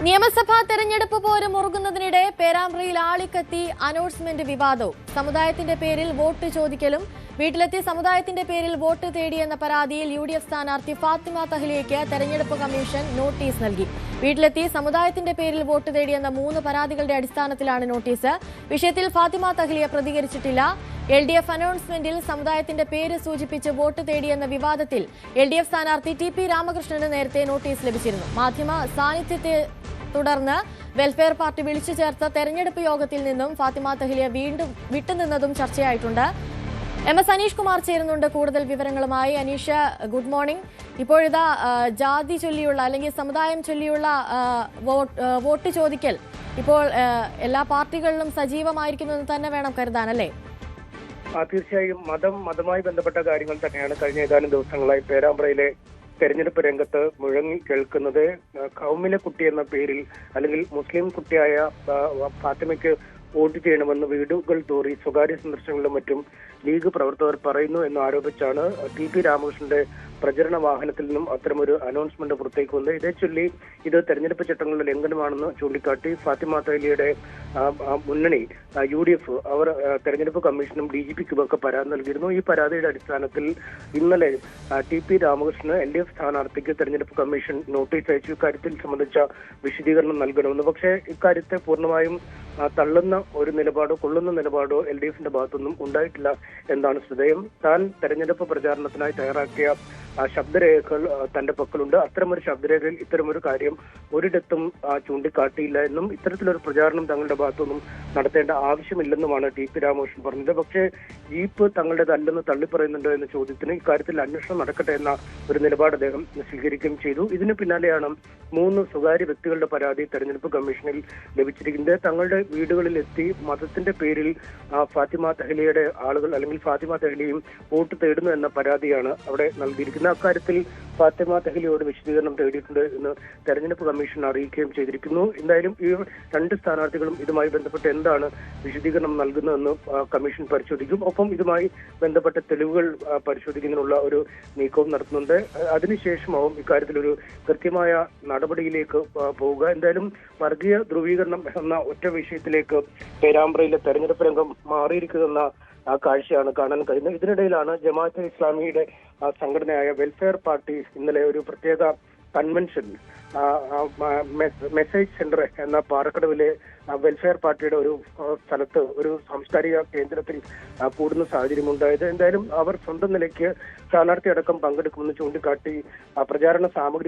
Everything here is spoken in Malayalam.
നിയമസഭാ തെരഞ്ഞെടുപ്പ് പോര് മുറുകുന്നതിനിടെ പേരാമ്പ്രയിൽ ആളിക്കത്തി അനൗൺസ്മെന്റ് വിവാദവും. സമുദായത്തിന്റെ പേരിൽ വോട്ട് ചോദിക്കലും വീട്ടിലെത്തി സമുദായത്തിന്റെ പേരിൽ വോട്ട് തേടിയെന്ന പരാതിയിൽ UDF സ്ഥാനാർത്ഥി ഫാത്തിമ തഹ്ലിയയ്ക്ക് തെരഞ്ഞെടുപ്പ് കമ്മീഷൻ നോട്ടീസ് നൽകി. വീട്ടിലെത്തി സമുദായത്തിന്റെ പേരിൽ വോട്ട് തേടിയെന്ന 3 പരാതികളുടെ അടിസ്ഥാനത്തിലാണ് നോട്ടീസ്. വിഷയത്തിൽ ഫാത്തിമ തഹ്ലിയ പ്രതികരിച്ചിട്ടില്ല. LDF അനൗൺസ്മെന്റിൽ സമുദായത്തിന്റെ പേര് സൂചിപ്പിച്ച് വോട്ട് തേടിയെന്ന വിവാദത്തിൽ LDF സ്ഥാനാർത്ഥി TP രാമകൃഷ്ണന് നേരത്തെ നോട്ടീസ് ലഭിച്ചിരുന്നു. മാധ്യമ സാന്നിധ്യത്തെ തുടർന്ന് വെൽഫെയർ പാർട്ടി വിളിച്ചു ചേർത്ത തെരഞ്ഞെടുപ്പ് യോഗത്തിൽ നിന്നും ഫാത്തിമ തഹ്ലിയ വീണ്ടും വിട്ടുനിന്നതും ചർച്ചയായിട്ടുണ്ട്. MS അനീഷ് കുമാർ ചേരുന്നുണ്ട് കൂടുതൽ വിവരങ്ങളുമായി. Aneesha, good morning. ഇപ്പോഴിതാ ജാതി ചൊല്ലിയുള്ള അല്ലെങ്കിൽ സമുദായം ചൊല്ലിയുള്ള വോട്ട് ചോദിക്കൽ ഇപ്പോൾ എല്ലാ പാർട്ടികളിലും സജീവമായിരിക്കുമെന്ന് തന്നെ വേണം കരുതാനല്ലേ? തീർച്ചയായും മതവുമായി ബന്ധപ്പെട്ട കാര്യങ്ങൾ തന്നെയാണ് കഴിഞ്ഞ ഏതാനും ദിവസങ്ങളായി പേരാമ്പ്രയിലെ തെരഞ്ഞെടുപ്പ് രംഗത്ത് മുഴങ്ങി കേൾക്കുന്നത്. കൗമിലെ കുട്ടി എന്ന പേരിൽ അല്ലെങ്കിൽ മുസ്ലിം കുട്ടിയായ ഫാത്തിമയ്ക്ക് വോട്ട് ചെയ്യണമെന്ന് വീടുകൾ തോറി സ്വകാര്യ സന്ദർശനങ്ങളിലും മറ്റും ലീഗ് പ്രവർത്തകർ പറയുന്നു എന്ന് ആരോപിച്ചാണ് TP രാമകൃഷ്ണന്റെ പ്രചരണ വാഹനത്തിൽ നിന്നും അത്തരമൊരു അനൗൺസ്മെന്റ് പുറത്തേക്ക് വന്നത്. ഇതേ ചൊല്ലി ഇത് തെരഞ്ഞെടുപ്പ് ചട്ടങ്ങളുടെ ലംഘനമാണെന്ന് ചൂണ്ടിക്കാട്ടി ഫാത്തിമ തഹ്ലിയയുടെ മുന്നണി UDF അവർ തെരഞ്ഞെടുപ്പ് കമ്മീഷനും DGPക്കും ഒക്കെ പരാതി നൽകിയിരുന്നു. ഈ പരാതിയുടെ അടിസ്ഥാനത്തിൽ ഇന്നലെ TP രാമകൃഷ്ണന് LDF സ്ഥാനാർത്ഥിക്ക് തെരഞ്ഞെടുപ്പ് കമ്മീഷൻ നോട്ടീസ് അയച്ചു. ഇക്കാര്യത്തിൽ സംബന്ധിച്ച വിശദീകരണം നൽകണമെന്ന്. പക്ഷേ ഇക്കാര്യത്തെ പൂർണ്ണമായും തള്ളുന്ന ഒരു നിലപാടോ കൊള്ളുന്ന നിലപാടോ LDFന്റെ ഭാഗത്തൊന്നും ഉണ്ടായിട്ടില്ല എന്നാണ് ശ്രദ്ധേയം. താൻ തെരഞ്ഞെടുപ്പ് പ്രചാരണത്തിനായി തയ്യാറാക്കിയ ശബ്ദരേഖകൾ തന്റെ പക്കലുണ്ട്. അത്തരമൊരു ശബ്ദരേഖയിൽ ഇത്തരമൊരു കാര്യം ഒരിടത്തും ചൂണ്ടിക്കാട്ടിയില്ല എന്നും ഇത്തരത്തിലൊരു പ്രചാരണം തങ്ങളുടെ ഭാഗത്തൊന്നും നടത്തേണ്ട ആവശ്യമില്ലെന്നുമാണ് TP രാമകൃഷ്ണൻ പറഞ്ഞത്. പക്ഷേ ജീപ്പ് തങ്ങളുടേതല്ലെന്ന് തള്ളിപ്പറയുന്നുണ്ടോ എന്ന ചോദ്യത്തിന് ഇക്കാര്യത്തിൽ അന്വേഷണം നടക്കട്ടെ എന്ന ഒരു നിലപാട് അദ്ദേഹം സ്വീകരിക്കുകയും ചെയ്തു. ഇതിന് പിന്നാലെയാണ് 3 സ്വകാര്യ വ്യക്തികളുടെ പരാതി തെരഞ്ഞെടുപ്പ് കമ്മീഷനിൽ ലഭിച്ചിരിക്കുന്നത്. തങ്ങളുടെ വീടുകളിൽ എത്തി മതത്തിന്റെ പേരിൽ ഫാത്തിമ തഹ്ലിയയുടെ ആളുകൾ അല്ലെങ്കിൽ ഫാത്തിമ തഹ്ലിയും വോട്ട് തേടുന്നു എന്ന പരാതിയാണ് അവിടെ നൽകിയിരിക്കുന്നത്. അക്കാര്യത്തിൽ ഫാത്തിമ തഹ്ലിയോട് വിശദീകരണം തേടിയിട്ടുണ്ട് എന്ന് തെരഞ്ഞെടുപ്പ് കമ്മീഷൻ അറിയിക്കുകയും ചെയ്തിരിക്കുന്നു. എന്തായാലും ഈ 2 സ്ഥാനാർത്ഥികളും ഇതുമായി ബന്ധപ്പെട്ട് എന്താണ് വിശദീകരണം നൽകുന്നതെന്ന് കമ്മീഷൻ പരിശോധിക്കും. ഒപ്പം ഇതുമായി ബന്ധപ്പെട്ട തെളിവുകൾ പരിശോധിക്കുന്നതിനുള്ള ഒരു നീക്കവും നടത്തുന്നുണ്ട്. അതിനുശേഷമാവും ഇക്കാര്യത്തിലൊരു കൃത്യമായ നടപടിയിലേക്ക് പോവുക. എന്തായാലും വർഗീയ ധ്രുവീകരണം എന്ന ഒറ്റ വിഷയത്തിലേക്ക് പേരാമ്പ്രയിലെ തെരഞ്ഞെടുപ്പ് രംഗം മാറിയിരിക്കുന്ന കാഴ്ചയാണ് കാണാൻ കഴിയുന്നത്. ഇതിനിടയിലാണ് ജമാഅത്തെ ഇസ്ലാമിയുടെ സംഘടനയായ വെൽഫെയർ പാർട്ടി ഇന്നലെ ഒരു പ്രത്യേക കൺവെൻഷൻ മെസ്സേജ് സെന്റർ എന്ന പാറക്കടവിലെ വെൽഫെയർ പാർട്ടിയുടെ ഒരു സ്ഥലത്ത് ഒരു സാംസ്കാരിക കേന്ദ്രത്തിൽ കൂടുന്ന സാഹചര്യമുണ്ടായത്. എന്തായാലും അവർ സ്വന്തം നിലയ്ക്ക് സ്ഥാനാർത്ഥി അടക്കം പങ്കെടുക്കുമെന്ന് ചൂണ്ടിക്കാട്ടി പ്രചാരണ സാമഗ്രി